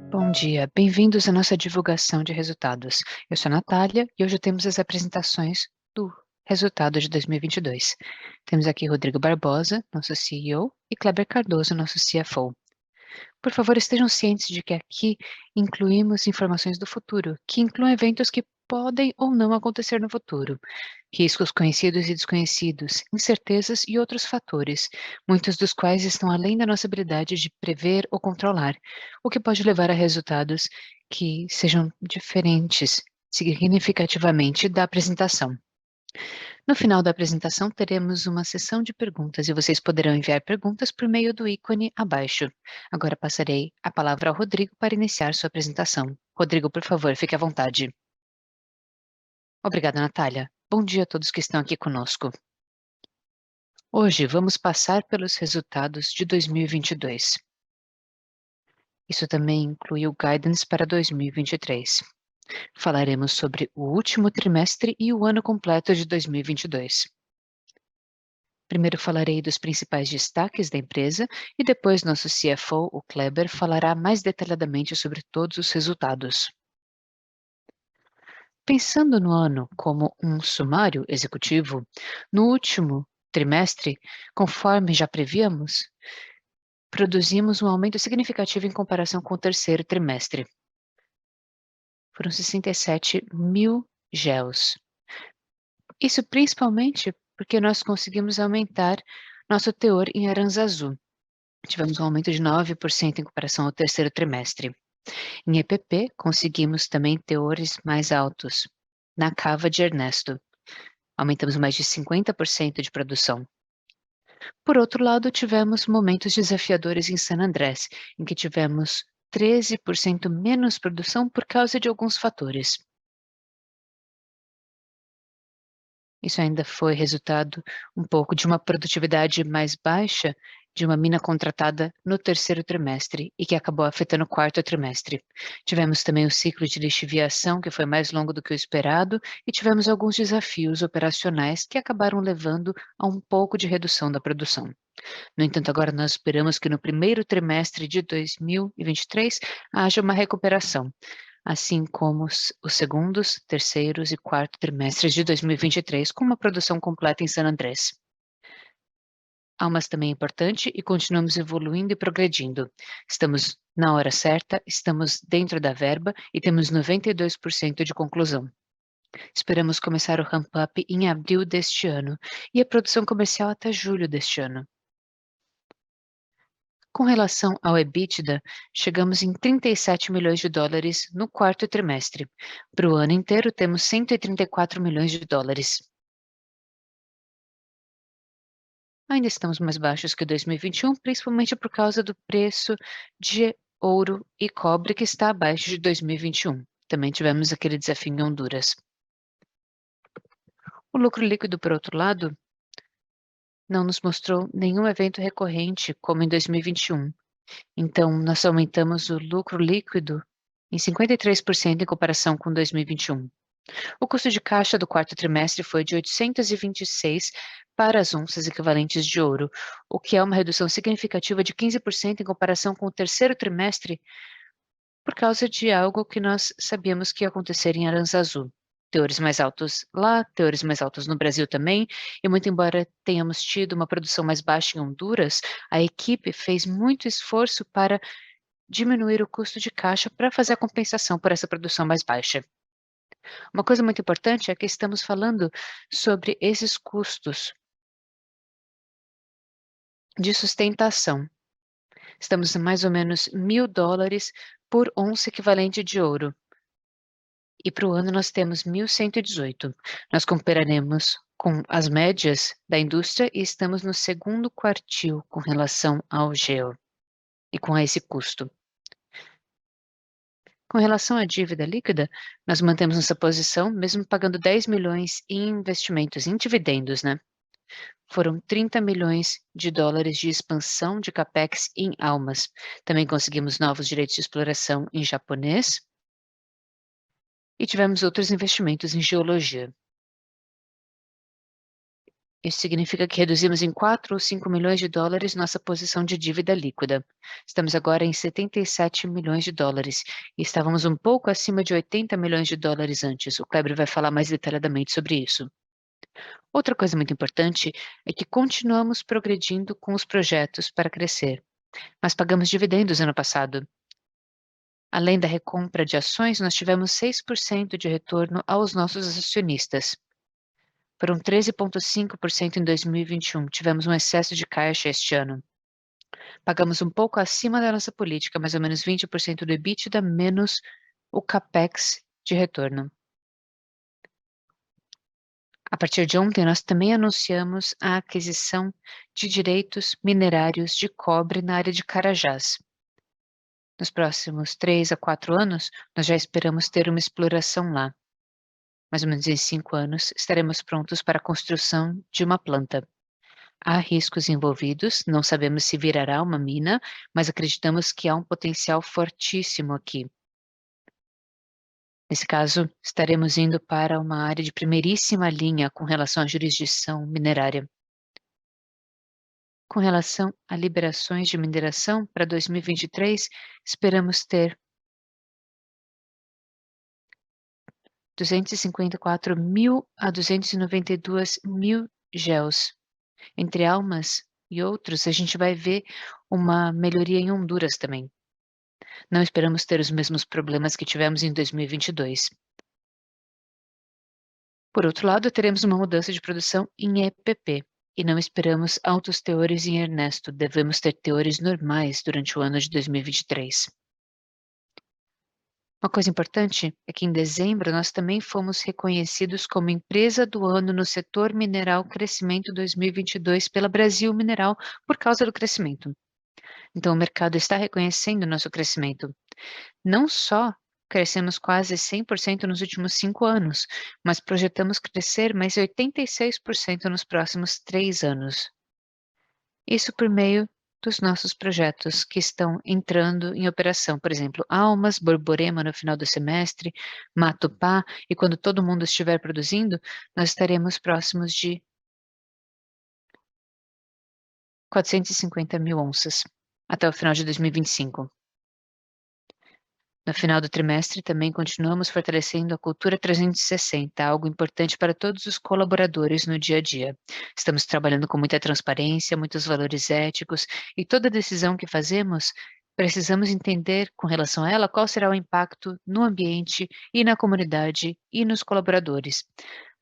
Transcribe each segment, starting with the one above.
Bom dia, bem-vindos à nossa divulgação de resultados. Eu sou a Natália e hoje temos as apresentações do resultado de 2022. Temos aqui Rodrigo Barbosa, nosso CEO, e Kleber Cardoso, nosso CFO. Por favor, estejam cientes de que aqui incluímos informações do futuro, que incluem eventos que podem ou não acontecer no futuro, riscos conhecidos e desconhecidos, incertezas e outros fatores, muitos dos quais estão além da nossa habilidade de prever ou controlar, o que pode levar a resultados que sejam diferentes significativamente da apresentação. No final da apresentação, teremos uma sessão de perguntas e vocês poderão enviar perguntas por meio do ícone abaixo. Agora passarei a palavra ao Rodrigo para iniciar sua apresentação. Rodrigo, por favor, fique à vontade. Obrigada, Natália. Bom dia a todos que estão aqui conosco. Hoje vamos passar pelos resultados de 2022. Isso também inclui o guidance para 2023. Falaremos sobre o último trimestre e o ano completo de 2022. Primeiro falarei dos principais destaques da empresa e depois nosso CFO, o Kleber, falará mais detalhadamente sobre todos os resultados. Pensando no ano como um sumário executivo, no último trimestre, conforme já prevíamos, produzimos um aumento significativo em comparação com o terceiro trimestre. Foram 67 mil GEOs. Isso principalmente porque nós conseguimos aumentar nosso teor em Aranzazu. Tivemos um aumento de 9% em comparação ao terceiro trimestre. Em EPP, conseguimos também teores mais altos. Na cava de Ernesto, aumentamos mais de 50% de produção. Por outro lado, tivemos momentos desafiadores em San Andrés, em que tivemos 13% menos produção por causa de alguns fatores. Isso ainda foi resultado um pouco de uma produtividade mais baixa de uma mina contratada no terceiro trimestre e que acabou afetando o quarto trimestre. Tivemos também o ciclo de lixiviação, que foi mais longo do que o esperado, e tivemos alguns desafios operacionais que acabaram levando a um pouco de redução da produção. No entanto, agora nós esperamos que no primeiro trimestre de 2023 haja uma recuperação, assim como os segundos, terceiros e quarto trimestres de 2023, com uma produção completa em San Andrés. Almas também é importante e continuamos evoluindo e progredindo. Estamos na hora certa, estamos dentro da verba e temos 92% de conclusão. Esperamos começar o ramp-up em abril deste ano e a produção comercial até julho deste ano. Com relação ao EBITDA, chegamos em 37 milhões de dólares no quarto trimestre. Para o ano inteiro, temos 134 milhões de dólares. Ainda estamos mais baixos que 2021, principalmente por causa do preço de ouro e cobre que está abaixo de 2021. Também tivemos aquele desafio em Honduras. O lucro líquido, por outro lado, não nos mostrou nenhum evento recorrente como em 2021. Então, nós aumentamos o lucro líquido em 53% em comparação com 2021. O custo de caixa do quarto trimestre foi de 826 para as onças equivalentes de ouro, o que é uma redução significativa de 15% em comparação com o terceiro trimestre, por causa de algo que nós sabíamos que ia acontecer em Aranzazu. Teores mais altos lá, teores mais altos no Brasil também, e muito embora tenhamos tido uma produção mais baixa em Honduras, a equipe fez muito esforço para diminuir o custo de caixa para fazer a compensação por essa produção mais baixa. Uma coisa muito importante é que estamos falando sobre esses custos de sustentação. Estamos em mais ou menos $1.000 por onça equivalente de ouro. E para o ano nós temos 1.118. Nós compararemos com as médias da indústria e estamos no segundo quartil com relação ao GEO e com esse custo. Com relação à dívida líquida, nós mantemos nossa posição, mesmo pagando 10 milhões em investimentos, em dividendos, né? Foram 30 milhões de dólares de expansão de capex em Almas. Também conseguimos novos direitos de exploração em japonês e tivemos outros investimentos em geologia. Isso significa que reduzimos em 4 ou 5 milhões de dólares nossa posição de dívida líquida. Estamos agora em 77 milhões de dólares e estávamos um pouco acima de 80 milhões de dólares antes. O Kleber vai falar mais detalhadamente sobre isso. Outra coisa muito importante é que continuamos progredindo com os projetos para crescer, mas pagamos dividendos ano passado. Além da recompra de ações, nós tivemos 6% de retorno aos nossos acionistas. Foram 13,5% em 2021. Tivemos um excesso de caixa este ano. Pagamos um pouco acima da nossa política, mais ou menos 20% do EBITDA menos o capex de retorno. A partir de ontem, nós também anunciamos a aquisição de direitos minerários de cobre na área de Carajás. Nos próximos 3 a 4 anos, nós já esperamos ter uma exploração lá. Mais ou menos em 5 anos, estaremos prontos para a construção de uma planta. Há riscos envolvidos, não sabemos se virará uma mina, mas acreditamos que há um potencial fortíssimo aqui. Nesse caso, estaremos indo para uma área de primeiríssima linha com relação à jurisdição minerária. Com relação a liberações de mineração para 2023, esperamos ter 254.000 a 292.000 GEOs. Entre almas e outros, a gente vai ver uma melhoria em Honduras também. Não esperamos ter os mesmos problemas que tivemos em 2022. Por outro lado, teremos uma mudança de produção em EPP, e não esperamos altos teores em Ernesto, devemos ter teores normais durante o ano de 2023. Uma coisa importante é que em dezembro nós também fomos reconhecidos como Empresa do Ano no setor mineral Crescimento 2022 pela Brasil Mineral por causa do crescimento. Então o mercado está reconhecendo o nosso crescimento. Não só crescemos quase 100% nos últimos 5 anos, mas projetamos crescer mais 86% nos próximos 3 anos. Isso por meio dos nossos projetos que estão entrando em operação, por exemplo, Almas, Borborema no final do semestre, Matupá, e quando todo mundo estiver produzindo, nós estaremos próximos de 450.000 onças até o final de 2025. No final do trimestre, também continuamos fortalecendo a cultura 360, algo importante para todos os colaboradores no dia a dia. Estamos trabalhando com muita transparência, muitos valores éticos, e toda decisão que fazemos, precisamos entender com relação a ela qual será o impacto no ambiente e na comunidade e nos colaboradores.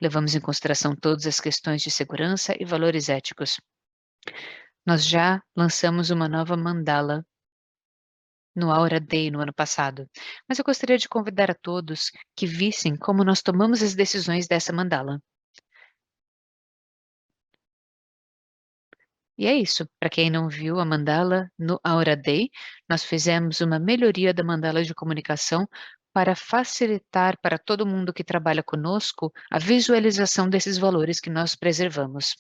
Levamos em consideração todas as questões de segurança e valores éticos. Nós já lançamos uma nova mandala no Aura Day no ano passado, mas eu gostaria de convidar a todos que vissem como nós tomamos as decisões dessa mandala. E é isso, para quem não viu a mandala no Aura Day, nós fizemos uma melhoria da mandala de comunicação para facilitar para todo mundo que trabalha conosco a visualização desses valores que nós preservamos.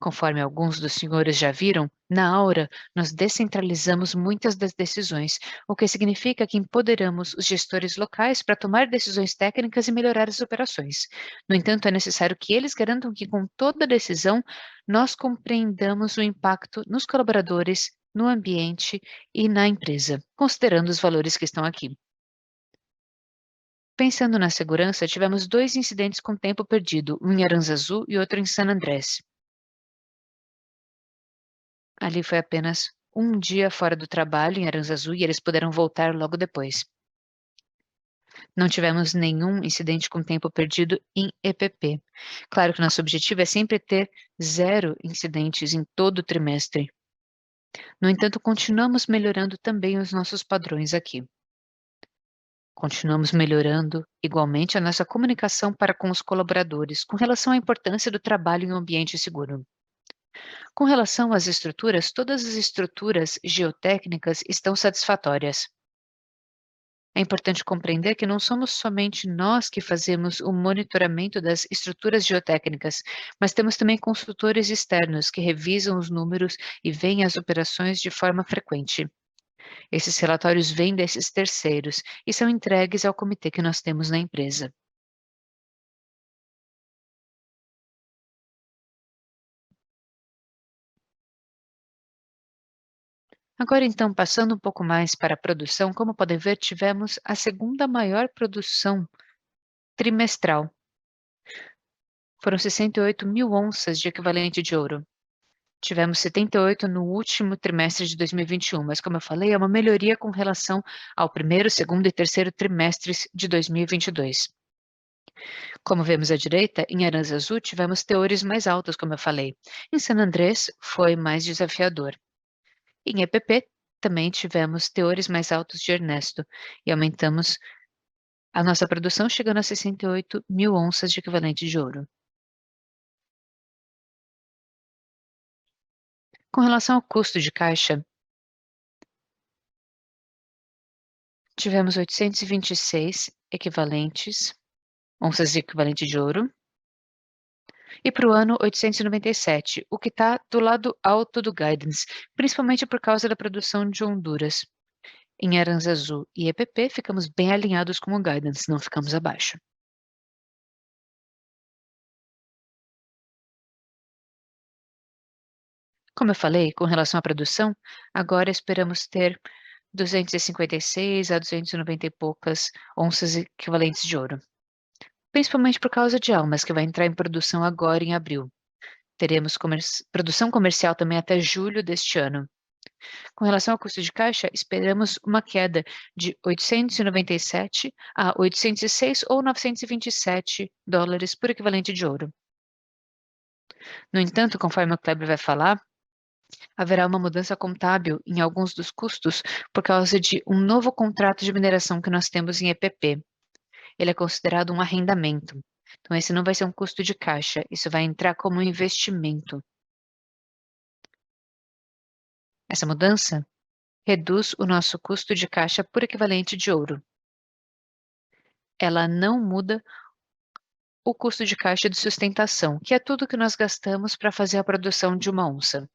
Conforme alguns dos senhores já viram, na Aura nós descentralizamos muitas das decisões, o que significa que empoderamos os gestores locais para tomar decisões técnicas e melhorar as operações. No entanto, é necessário que eles garantam que, com toda decisão, nós compreendamos o impacto nos colaboradores, no ambiente e na empresa, considerando os valores que estão aqui. Pensando na segurança, tivemos 2 incidentes com tempo perdido, um em Aranzazu e outro em San Andrés. Ali foi apenas um dia fora do trabalho em Aranzazu e eles puderam voltar logo depois. Não tivemos nenhum incidente com tempo perdido em EPP. Claro que nosso objetivo é sempre ter 0 incidentes em todo o trimestre. No entanto, continuamos melhorando também os nossos padrões aqui. Continuamos melhorando igualmente a nossa comunicação para com os colaboradores com relação à importância do trabalho em um ambiente seguro. Com relação às estruturas, todas as estruturas geotécnicas estão satisfatórias. É importante compreender que não somos somente nós que fazemos o monitoramento das estruturas geotécnicas, mas temos também consultores externos que revisam os números e veem as operações de forma frequente. Esses relatórios vêm desses terceiros e são entregues ao comitê que nós temos na empresa. Agora, então, passando um pouco mais para a produção, como podem ver, tivemos a segunda maior produção trimestral. Foram 68 mil onças de equivalente de ouro. Tivemos 78 no último trimestre de 2021, mas como eu falei, é uma melhoria com relação ao primeiro, segundo e terceiro trimestres de 2022. Como vemos à direita, em Aranzazu tivemos teores mais altos, como eu falei. Em San Andrés foi mais desafiador. Em EPP também tivemos teores mais altos de Ernesto e aumentamos a nossa produção chegando a 68 mil onças de equivalente de ouro. Com relação ao custo de caixa, tivemos 826 equivalentes, onças de equivalente de ouro, e para o ano 897, o que está do lado alto do guidance, principalmente por causa da produção de Honduras. Em Aranzazu e EPP, ficamos bem alinhados com o guidance, não ficamos abaixo. Como eu falei, com relação à produção, agora esperamos ter 256 a 290 e poucas onças equivalentes de ouro, principalmente por causa de almas, que vai entrar em produção agora em abril. Teremos produção comercial também até julho deste ano. Com relação ao custo de caixa, esperamos uma queda de 897 a 806 ou 927 dólares por equivalente de ouro. No entanto, conforme o Kleber vai falar, haverá uma mudança contábil em alguns dos custos por causa de um novo contrato de mineração que nós temos em EPP. Ele é considerado um arrendamento. Então, esse não vai ser um custo de caixa, isso vai entrar como um investimento. Essa mudança reduz o nosso custo de caixa por equivalente de ouro. Ela não muda o custo de caixa de sustentação, que é tudo que nós gastamos para fazer a produção de uma onça.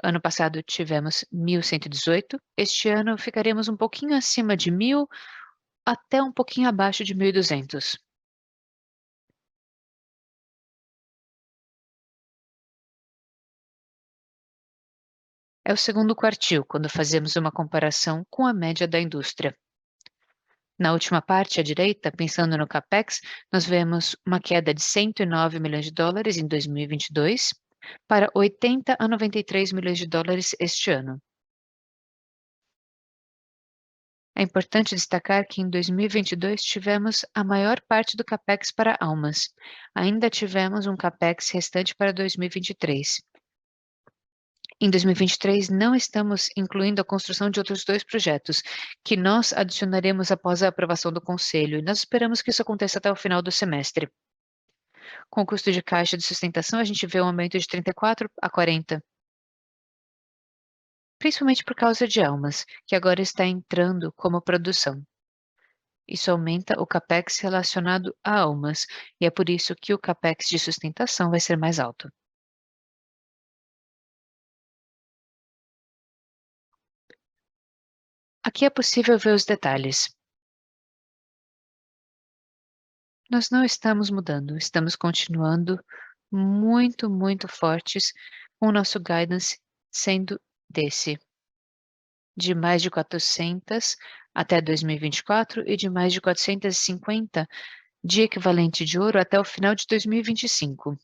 Ano passado tivemos 1.118, este ano ficaremos um pouquinho acima de 1.000 até um pouquinho abaixo de 1.200. É o segundo quartil, quando fazemos uma comparação com a média da indústria. Na última parte, à direita, pensando no CAPEX, nós vemos uma queda de 109 milhões de dólares em 2022 para 80 a 93 milhões de dólares este ano. É importante destacar que em 2022 tivemos a maior parte do CAPEX para almas. Ainda tivemos um CAPEX restante para 2023. Em 2023, não estamos incluindo a construção de outros dois projetos, que nós adicionaremos após a aprovação do Conselho, e nós esperamos que isso aconteça até o final do semestre. Com o custo de caixa de sustentação, a gente vê um aumento de 34 a 40, principalmente por causa de almas, que agora está entrando como produção. Isso aumenta o CAPEX relacionado a almas, e é por isso que o CAPEX de sustentação vai ser mais alto. Aqui é possível ver os detalhes. Nós não estamos mudando, estamos continuando muito fortes com o nosso guidance sendo desse, de mais de 400 até 2024 e de mais de 450 de equivalente de ouro até o final de 2025.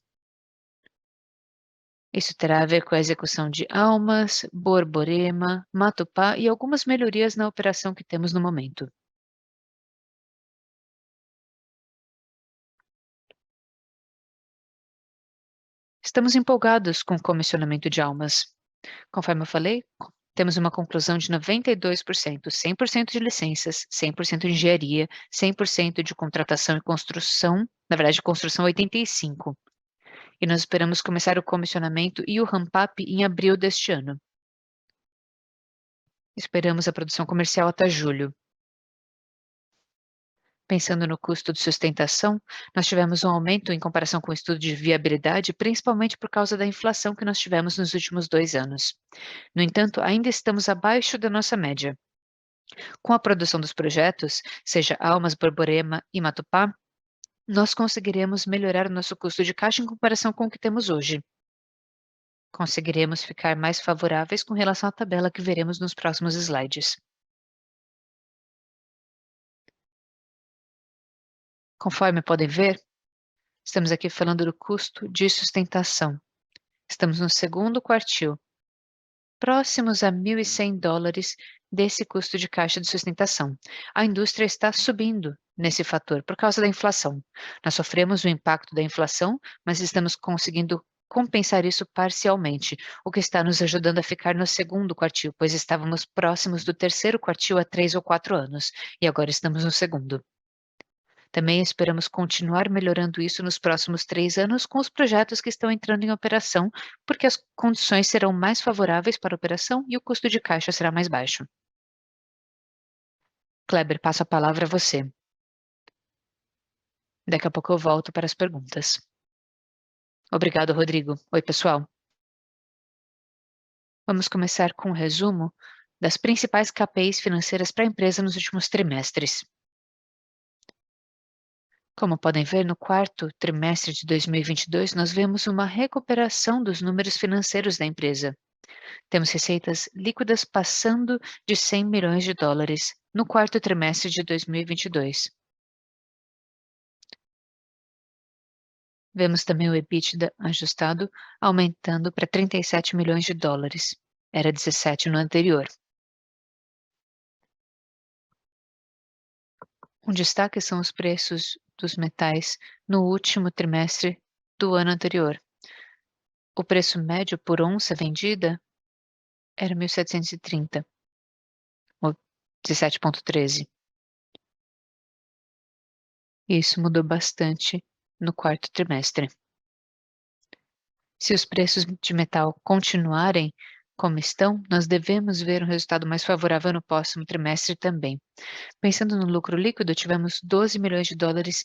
Isso terá a ver com a execução de Almas, Borborema, Matupá e algumas melhorias na operação que temos no momento. Estamos empolgados com o comissionamento de Almas. Conforme eu falei, temos uma conclusão de 92%, 100% de licenças, 100% de engenharia, 100% de contratação e construção, na verdade, construção 85%. E nós esperamos começar o comissionamento e o ramp-up em abril deste ano. Esperamos a produção comercial até julho. Pensando no custo de sustentação, nós tivemos um aumento em comparação com o estudo de viabilidade, principalmente por causa da inflação que nós tivemos nos últimos 2 anos. No entanto, ainda estamos abaixo da nossa média. Com a produção dos projetos, seja Almas, Borborema e Matupá, nós conseguiremos melhorar o nosso custo de caixa em comparação com o que temos hoje. conseguiremos ficar mais favoráveis com relação à tabela que veremos nos próximos slides. Conforme podem ver, estamos aqui falando do custo de sustentação. Estamos no segundo quartil, próximos a $1.100 desse custo de caixa de sustentação. A indústria está subindo nesse fator por causa da inflação. Nós sofremos o impacto da inflação, mas estamos conseguindo compensar isso parcialmente, o que está nos ajudando a ficar no segundo quartil, pois estávamos próximos do terceiro quartil há 3 ou 4 anos, e agora estamos no segundo. Também esperamos continuar melhorando isso nos próximos 3 anos com os projetos que estão entrando em operação, porque as condições serão mais favoráveis para a operação e o custo de caixa será mais baixo. Kleber, passo a palavra a você. Daqui a pouco eu volto para as perguntas. Obrigado, Rodrigo. Oi, pessoal. Vamos começar com um resumo das principais KPIs financeiras para a empresa nos últimos trimestres. Como podem ver, no quarto trimestre de 2022, nós vemos uma recuperação dos números financeiros da empresa. Temos receitas líquidas passando de $100 milhões no quarto trimestre de 2022. Vemos também o EBITDA ajustado aumentando para $37 milhões, era 17 no anterior. Um destaque são os preços dos metais no último trimestre do ano anterior. O preço médio por onça vendida era 1.730, ou 17,13. Isso mudou bastante no quarto trimestre. Se os preços de metal continuarem como estão, nós devemos ver um resultado mais favorável no próximo trimestre também. Pensando no lucro líquido, tivemos $12 milhões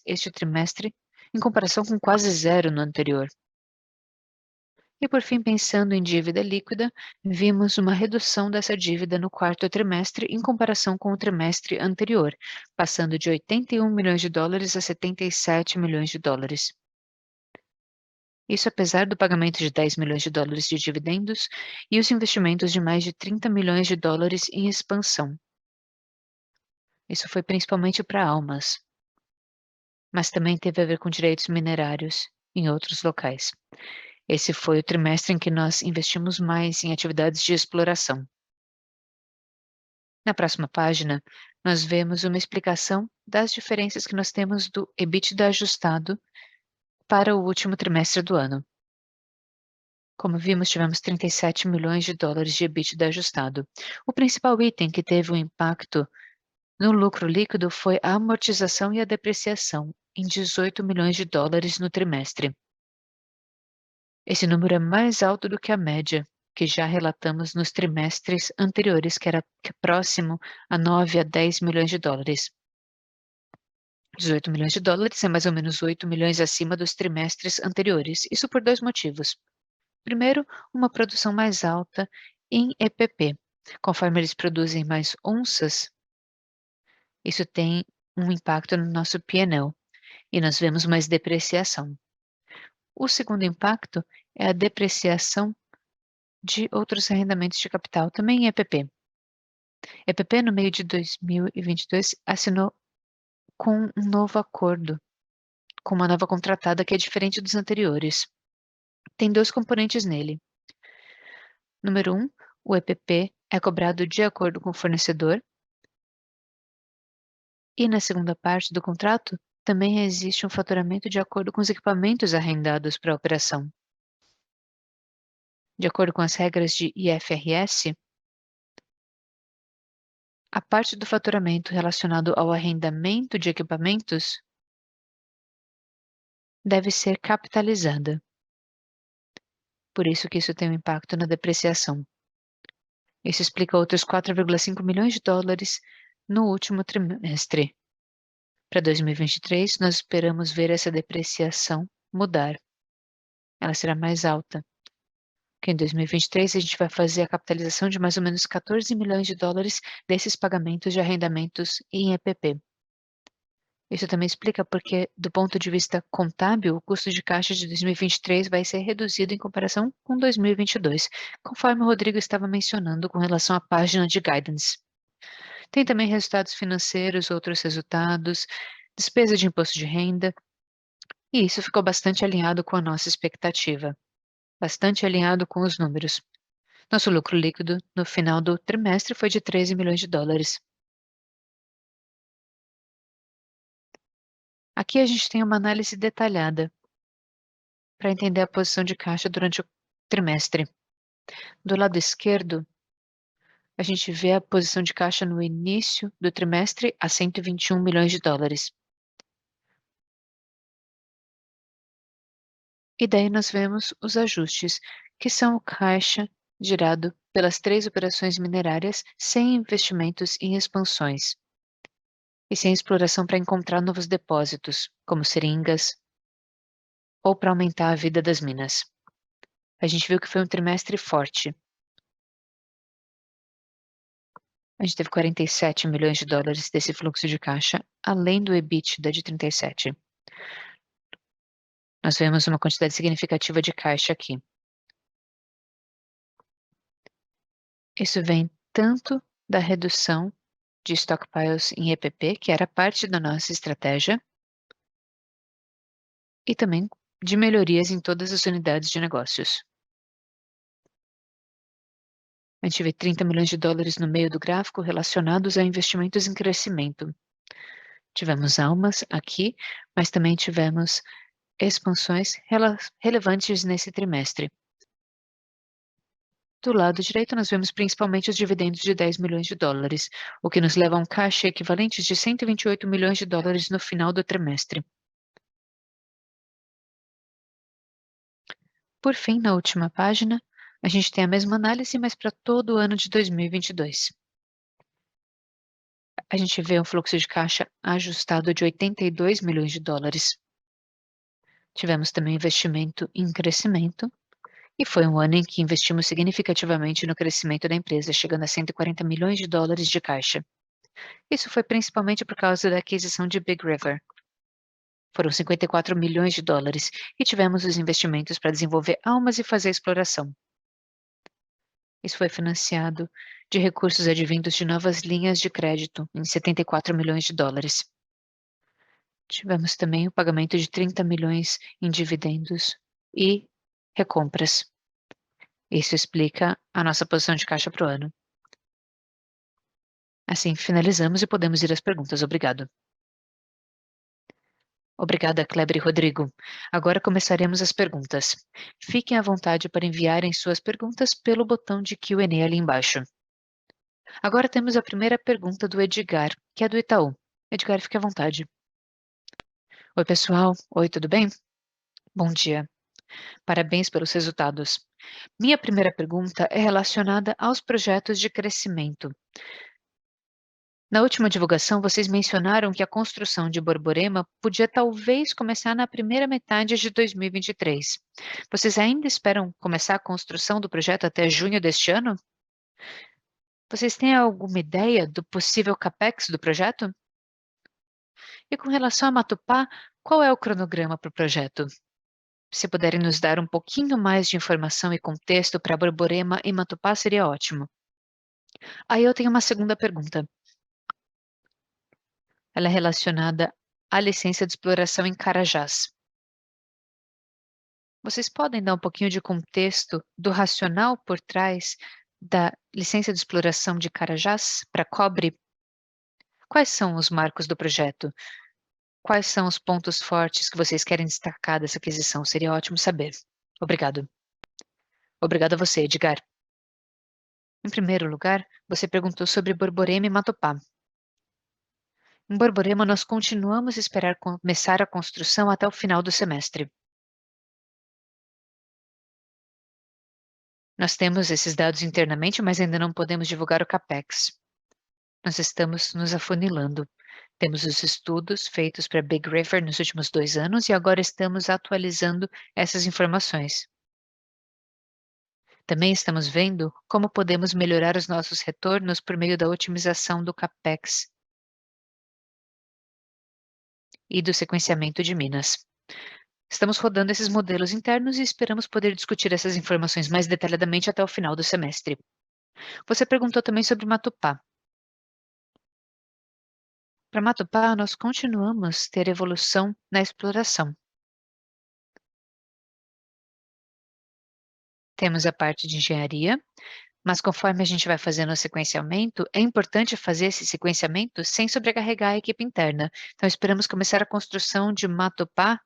este trimestre, em comparação com quase zero no anterior. E por fim, pensando em dívida líquida, vimos uma redução dessa dívida no quarto trimestre em comparação com o trimestre anterior, passando de $81 milhões a $77 milhões. Isso apesar do pagamento de $10 milhões de dividendos e os investimentos de mais de $30 milhões em expansão. Isso foi principalmente para Almas, mas também teve a ver com direitos minerários em outros locais. Esse foi o trimestre em que nós investimos mais em atividades de exploração. Na próxima página, nós vemos uma explicação das diferenças que nós temos do EBITDA ajustado para o último trimestre do ano. Como vimos, tivemos $37 milhões de EBITDA ajustado. O principal item que teve um impacto no lucro líquido foi a amortização e a depreciação, em $18 milhões no trimestre. Esse número é mais alto do que a média, que já relatamos nos trimestres anteriores, que era próximo a $9 a $10 milhões. $18 milhões é mais ou menos 8 milhões acima dos trimestres anteriores, isso por 2 motivos. Primeiro, uma produção mais alta em EPP. Conforme eles produzem mais onças, isso tem um impacto no nosso P&L, e nós vemos mais depreciação. O segundo impacto é a depreciação de outros arrendamentos de capital, também em EPP. EPP, no meio de 2022, assinou com um novo acordo, com uma nova contratada que é diferente dos anteriores. Tem 2 componentes nele. Número 1, o EPP é cobrado de acordo com o fornecedor, e na segunda parte do contrato, também existe um faturamento de acordo com os equipamentos arrendados para a operação. De acordo com as regras de IFRS, a parte do faturamento relacionado ao arrendamento de equipamentos deve ser capitalizada. Por isso que isso tem um impacto na depreciação. Isso explica outros $4,5 milhões no último trimestre. Para 2023, nós esperamos ver essa depreciação mudar. Ela será mais alta. Que em 2023 a gente vai fazer a capitalização de mais ou menos $14 milhões desses pagamentos de arrendamentos em EPP. Isso também explica porque, do ponto de vista contábil, o custo de caixa de 2023 vai ser reduzido em comparação com 2022, conforme o Rodrigo estava mencionando com relação à página de guidance. Tem também resultados financeiros, outros resultados, despesa de imposto de renda, e isso ficou bastante alinhado com a nossa expectativa, bastante alinhado com os números. Nosso lucro líquido no final do trimestre foi de 13 milhões de dólares. Aqui a gente tem uma análise detalhada para entender a posição de caixa durante o trimestre. Do lado esquerdo, a gente vê a posição de caixa no início do trimestre a 121 milhões de dólares. E daí nós vemos os ajustes, que são o caixa gerado pelas 3 operações minerárias sem investimentos em expansões e sem exploração para encontrar novos depósitos, como seringas, ou para aumentar a vida das minas. A gente viu que foi um trimestre forte. A gente teve 47 milhões de dólares desse fluxo de caixa, além do EBITDA de 37. Nós vemos uma quantidade significativa de caixa aqui. Isso vem tanto da redução de stockpiles em EPP, que era parte da nossa estratégia, e também de melhorias em todas as unidades de negócios. A gente vê 30 milhões de dólares no meio do gráfico relacionados a investimentos em crescimento. Tivemos almas aqui, mas também tivemos expansões relevantes nesse trimestre. Do lado direito, nós vemos principalmente os dividendos de 10 milhões de dólares, o que nos leva a um caixa equivalente de 128 milhões de dólares no final do trimestre. Por fim, na última página, a gente tem a mesma análise, mas para todo o ano de 2022. A gente vê um fluxo de caixa ajustado de 82 milhões de dólares. Tivemos também investimento em crescimento, e foi um ano em que investimos significativamente no crescimento da empresa, chegando a 140 milhões de dólares de caixa. Isso foi principalmente por causa da aquisição de Big River. Foram 54 milhões de dólares e tivemos os investimentos para desenvolver almas e fazer exploração. Isso foi financiado de recursos advindos de novas linhas de crédito em 74 milhões de dólares. Tivemos também o pagamento de 30 milhões em dividendos e recompras. Isso explica a nossa posição de caixa para o ano. Assim, finalizamos e podemos ir às perguntas. Obrigado. Obrigada, Kleber e Rodrigo. Agora começaremos as perguntas. Fiquem à vontade para enviarem suas perguntas pelo botão de Q&A ali embaixo. Agora temos a primeira pergunta do Edgar, que é do Itaú. Edgar, fique à vontade. Oi, pessoal. Oi, tudo bem? Bom dia. Parabéns pelos resultados. Minha primeira pergunta é relacionada aos projetos de crescimento. Na última divulgação, vocês mencionaram que a construção de Borborema podia talvez começar na primeira metade de 2023. Vocês ainda esperam começar a construção do projeto até junho deste ano? Vocês têm alguma ideia do possível capex do projeto? E com relação a Matupá, qual é o cronograma para o projeto? Se puderem nos dar um pouquinho mais de informação e contexto para Borborema e Matupá, seria ótimo. Aí eu tenho uma segunda pergunta. Ela é relacionada à licença de exploração em Carajás. Vocês podem dar um pouquinho de contexto do racional por trás da licença de exploração de Carajás para cobre? Quais são os marcos do projeto? Quais são os pontos fortes que vocês querem destacar dessa aquisição? Seria ótimo saber. Obrigado. Obrigado a você, Edgar. Em primeiro lugar, você perguntou sobre Borborema e Matupá. Em Borborema, nós continuamos a esperar começar a construção até o final do semestre. Nós temos esses dados internamente, mas ainda não podemos divulgar o CAPEX. Nós estamos nos afunilando. Temos os estudos feitos para Big River nos últimos 2 anos e agora estamos atualizando essas informações. Também estamos vendo como podemos melhorar os nossos retornos por meio da otimização do CAPEX. e do sequenciamento de minas. Estamos rodando esses modelos internos e esperamos poder discutir essas informações mais detalhadamente até o final do semestre. Você perguntou também sobre Matupá. Para Matupá, nós continuamos a ter evolução na exploração. Temos a parte de engenharia, mas conforme a gente vai fazendo o sequenciamento, é importante fazer esse sequenciamento sem sobrecarregar a equipe interna. Então, esperamos começar a construção de Matupá,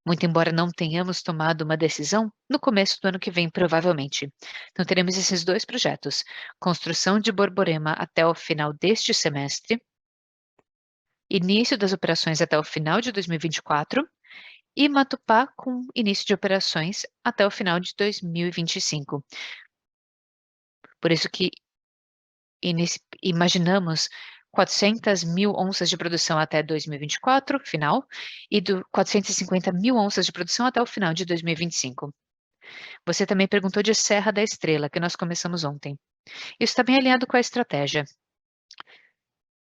muito embora não tenhamos tomado uma decisão, no começo do ano que vem, provavelmente. Então, teremos esses dois projetos: construção de Borborema até o final deste semestre, início das operações até o final de 2024 e Matupá com início de operações até o final de 2025. Por isso que imaginamos 400.000 onças de produção até 2024, final, e 450.000 onças de produção até o final de 2025. Você também perguntou de Serra da Estrela, que nós começamos ontem. Isso está bem alinhado com a estratégia.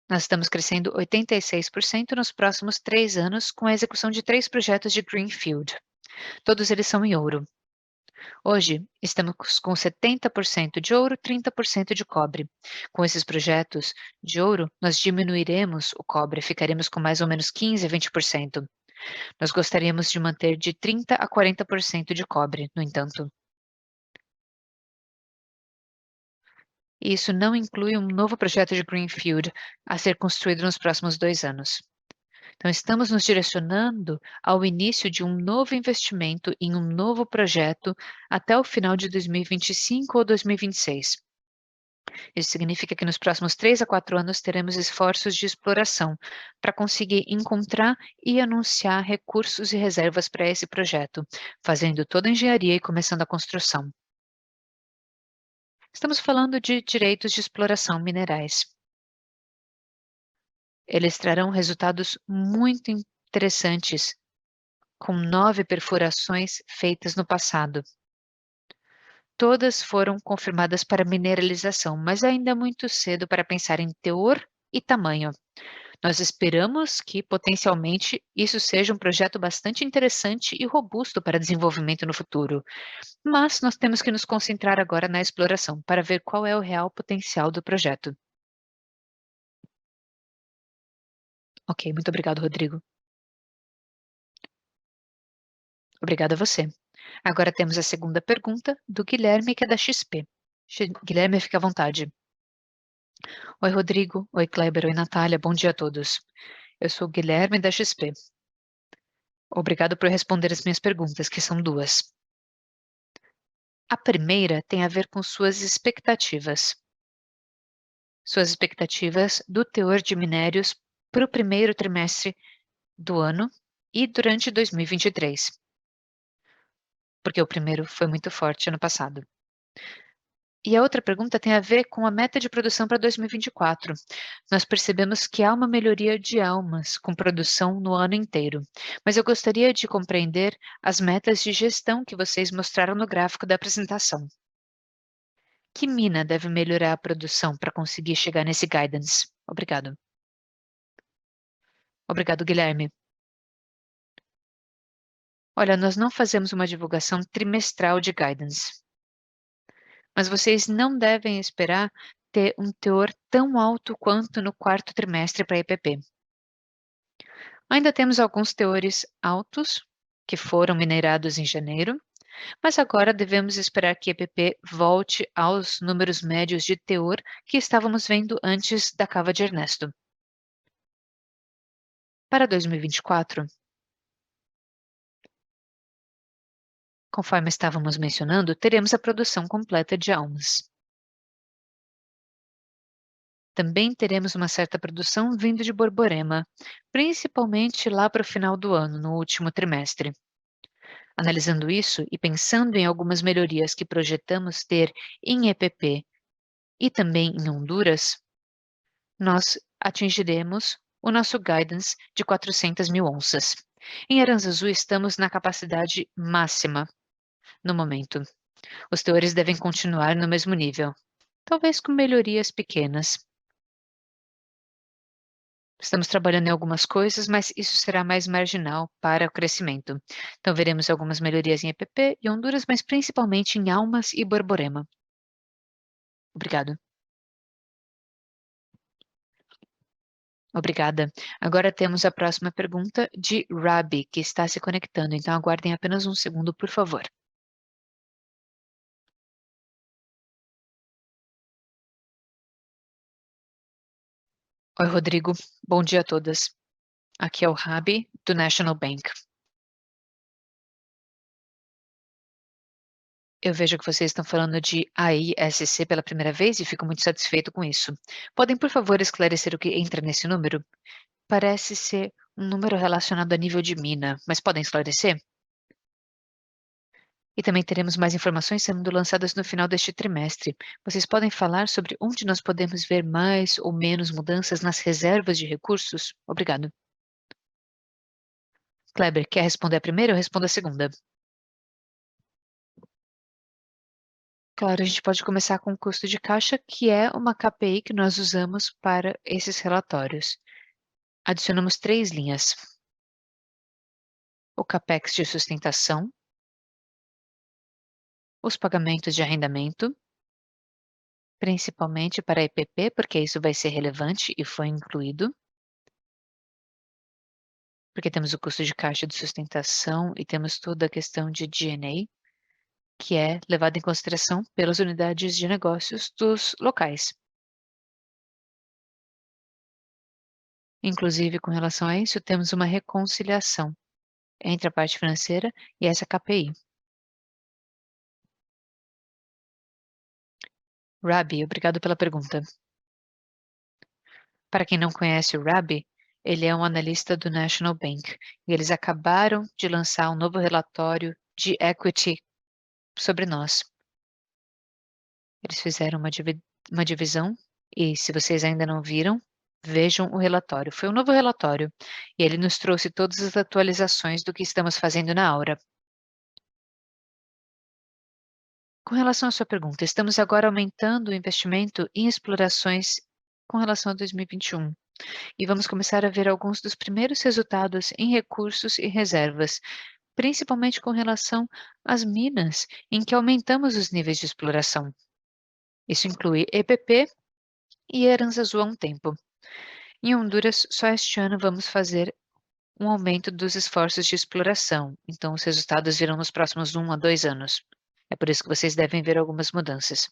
Nós estamos crescendo 86% nos próximos 3 anos com a execução de 3 projetos de Greenfield. Todos eles são em ouro. Hoje, estamos com 70% de ouro, 30% de cobre. Com esses projetos de ouro, nós diminuiremos o cobre, ficaremos com mais ou menos 15 a 20%. Nós gostaríamos de manter de 30 a 40% de cobre, no entanto. Isso não inclui um novo projeto de Greenfield a ser construído nos próximos 2 anos. Então, estamos nos direcionando ao início de um novo investimento em um novo projeto até o final de 2025 ou 2026. Isso significa que nos próximos 3 a 4 anos teremos esforços de exploração para conseguir encontrar e anunciar recursos e reservas para esse projeto, fazendo toda a engenharia e começando a construção. Estamos falando de direitos de exploração minerais. Eles trarão resultados muito interessantes, com 9 perfurações feitas no passado. Todas foram confirmadas para mineralização, mas ainda é muito cedo para pensar em teor e tamanho. Nós esperamos que, potencialmente, isso seja um projeto bastante interessante e robusto para desenvolvimento no futuro, mas nós temos que nos concentrar agora na exploração para ver qual é o real potencial do projeto. Ok, muito obrigado, Rodrigo. Obrigada a você. Agora temos a segunda pergunta do Guilherme, que é da XP. Guilherme, fique à vontade. Oi, Rodrigo. Oi, Kleber. Oi, Natália. Bom dia a todos. Eu sou o Guilherme da XP. Obrigado por responder as minhas perguntas, que são duas. A primeira tem a ver com suas expectativas. Suas expectativas do teor de minérios para o primeiro trimestre do ano e durante 2023, porque o primeiro foi muito forte ano passado. E a outra pergunta tem a ver com a meta de produção para 2024. Nós percebemos que há uma melhoria de almas com produção no ano inteiro, mas eu gostaria de compreender as metas de gestão que vocês mostraram no gráfico da apresentação. Que mina deve melhorar a produção para conseguir chegar nesse guidance? Obrigado. Obrigado, Guilherme. Olha, nós não fazemos uma divulgação trimestral de guidance, mas vocês não devem esperar ter um teor tão alto quanto no quarto trimestre para a EPP. Ainda temos alguns teores altos que foram minerados em janeiro, mas agora devemos esperar que a EPP volte aos números médios de teor que estávamos vendo antes da cava de Ernesto. Para 2024, conforme estávamos mencionando, teremos a produção completa de almas. Também teremos uma certa produção vindo de Borborema, principalmente lá para o final do ano, no último trimestre. Analisando isso e pensando em algumas melhorias que projetamos ter em EPP e também em Honduras, nós atingiremos o nosso guidance de 400.000 onças. Em Aranzazu, estamos na capacidade máxima no momento. Os teores devem continuar no mesmo nível, talvez com melhorias pequenas. Estamos trabalhando em algumas coisas, mas isso será mais marginal para o crescimento. Então, veremos algumas melhorias em EPP e Honduras, mas principalmente em Almas e Borborema. Obrigado. Obrigada. Agora temos a próxima pergunta de Rabi, que está se conectando. Então, aguardem apenas um segundo, por favor. Oi, Rodrigo. Bom dia a todas. Aqui é o Rabi, do National Bank. Eu vejo que vocês estão falando de AISC pela primeira vez e fico muito satisfeito com isso. Podem, por favor, esclarecer o que entra nesse número? Parece ser um número relacionado a nível de mina, mas podem esclarecer? E também teremos mais informações sendo lançadas no final deste trimestre. Vocês podem falar sobre onde nós podemos ver mais ou menos mudanças nas reservas de recursos? Obrigado. Kleber, quer responder a primeira ou responda a segunda? Claro, a gente pode começar com o custo de caixa, que é uma KPI que nós usamos para esses relatórios. Adicionamos três linhas: o CAPEX de sustentação, os pagamentos de arrendamento, principalmente para a EPP, porque isso vai ser relevante e foi incluído, porque temos o custo de caixa de sustentação e temos toda a questão de G&A, que é levada em consideração pelas unidades de negócios dos locais. Inclusive, com relação a isso, temos uma reconciliação entre a parte financeira e essa KPI. Rabi, obrigado pela pergunta. Para quem não conhece o Rabi, ele é um analista do National Bank e eles acabaram de lançar um novo relatório de equity sobre nós. Eles fizeram uma divisão e, se vocês ainda não viram, vejam o relatório. Foi um novo relatório e ele nos trouxe todas as atualizações do que estamos fazendo na Aura. Com relação à sua pergunta, estamos agora aumentando o investimento em explorações com relação a 2021 e vamos começar a ver alguns dos primeiros resultados em recursos e reservas, principalmente com relação às minas, em que aumentamos os níveis de exploração. Isso inclui EPP e Aranzazu há um tempo. Em Honduras, só este ano vamos fazer um aumento dos esforços de exploração, então os resultados virão nos próximos 1 a 2 anos. É por isso que vocês devem ver algumas mudanças.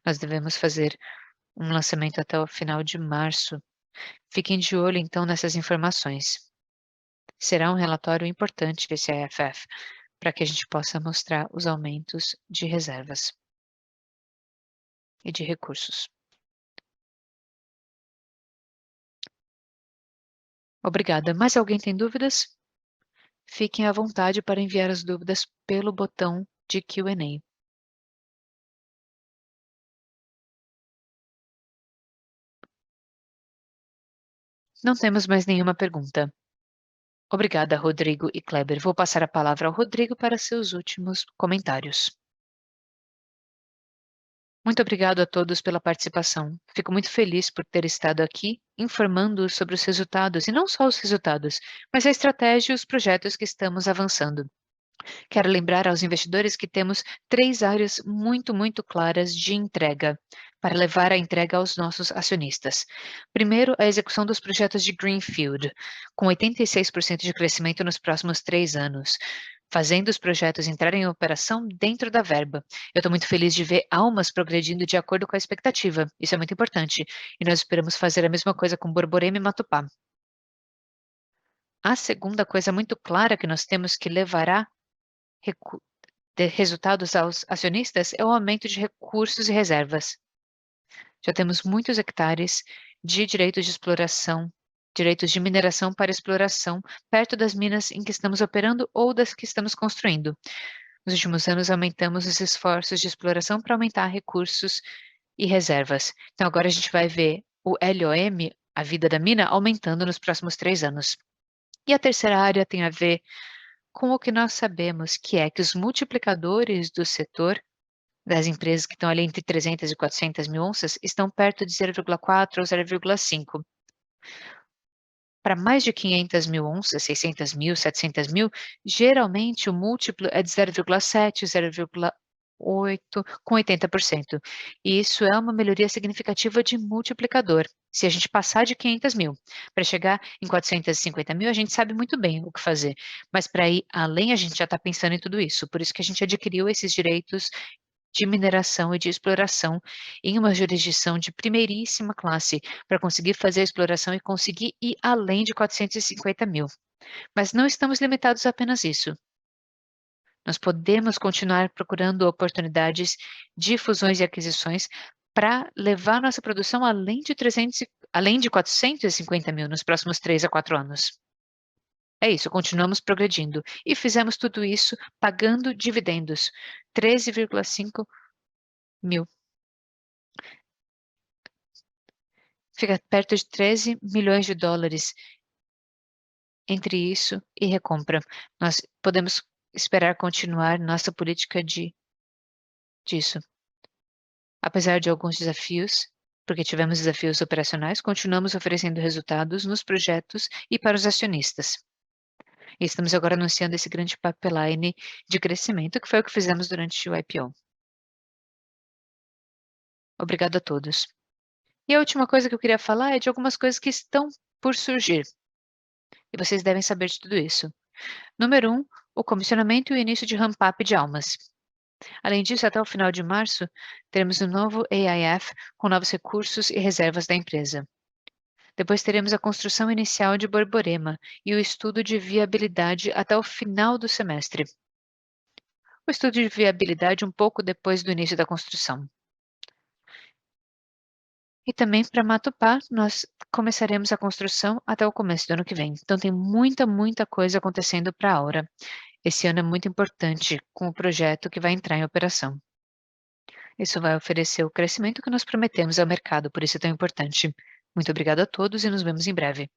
Nós devemos fazer um lançamento até o final de março. Fiquem de olho, então, nessas informações. Será um relatório importante esse AFF, para que a gente possa mostrar os aumentos de reservas e de recursos. Obrigada. Mais alguém tem dúvidas? Fiquem à vontade para enviar as dúvidas pelo botão de Q&A. Não temos mais nenhuma pergunta. Obrigada, Rodrigo e Kleber. Vou passar a palavra ao Rodrigo para seus últimos comentários. Muito obrigado a todos pela participação. Fico muito feliz por ter estado aqui informando sobre os resultados, e não só os resultados, mas a estratégia e os projetos que estamos avançando. Quero lembrar aos investidores que temos três áreas muito claras de entrega para levar a entrega aos nossos acionistas. Primeiro, a execução dos projetos de Greenfield, com 86% de crescimento nos próximos 3 anos, fazendo os projetos entrarem em operação dentro da verba. Eu estou muito feliz de ver Almas progredindo de acordo com a expectativa. Isso é muito importante. E nós esperamos fazer a mesma coisa com Borborema e Matupá. A segunda coisa muito clara que nós temos que levará de resultados aos acionistas é o aumento de recursos e reservas. Já temos muitos hectares de direitos de exploração, direitos de mineração para exploração, perto das minas em que estamos operando ou das que estamos construindo. Nos últimos anos, aumentamos os esforços de exploração para aumentar recursos e reservas. Então, agora a gente vai ver o LOM, a vida da mina, aumentando nos próximos 3 anos. E a terceira área tem a ver com o que nós sabemos, que é que os multiplicadores do setor, das empresas que estão ali entre 300 e 400 mil onças, estão perto de 0,4 ou 0,5. Para mais de 500 mil onças, 600 mil, 700 mil, geralmente o múltiplo é de 0,7, 0,8, com 80%. E isso é uma melhoria significativa de multiplicador. Se a gente passar de 500 mil para chegar em 450 mil, a gente sabe muito bem o que fazer. Mas para ir além, a gente já está pensando em tudo isso. Por isso que a gente adquiriu esses direitos de mineração e de exploração em uma jurisdição de primeiríssima classe, para conseguir fazer a exploração e conseguir ir além de 450 mil. Mas não estamos limitados a apenas isso. Nós podemos continuar procurando oportunidades de fusões e aquisições para levar nossa produção além de 450 mil nos próximos 3 a 4 anos. É isso, continuamos progredindo e fizemos tudo isso pagando dividendos, 13,5 mil. Fica perto de 13 milhões de dólares entre isso e recompra. Nós podemos esperar continuar nossa política disso. Apesar de alguns desafios, porque tivemos desafios operacionais, continuamos oferecendo resultados nos projetos e para os acionistas. E estamos agora anunciando esse grande pipeline de crescimento, que foi o que fizemos durante o IPO. Obrigado a todos. E a última coisa que eu queria falar é de algumas coisas que estão por surgir. E vocês devem saber de tudo isso. Número 1, o comissionamento e o início de ramp-up de almas. Além disso, até o final de março, teremos um novo AIF com novos recursos e reservas da empresa. Depois teremos a construção inicial de Borborema e o estudo de viabilidade até o final do semestre. O estudo de viabilidade um pouco depois do início da construção. E também para Matupá, nós começaremos a construção até o começo do ano que vem. Então tem muita coisa acontecendo para a Aura. Esse ano é muito importante com o projeto que vai entrar em operação. Isso vai oferecer o crescimento que nós prometemos ao mercado, por isso é tão importante. Muito obrigada a todos e nos vemos em breve.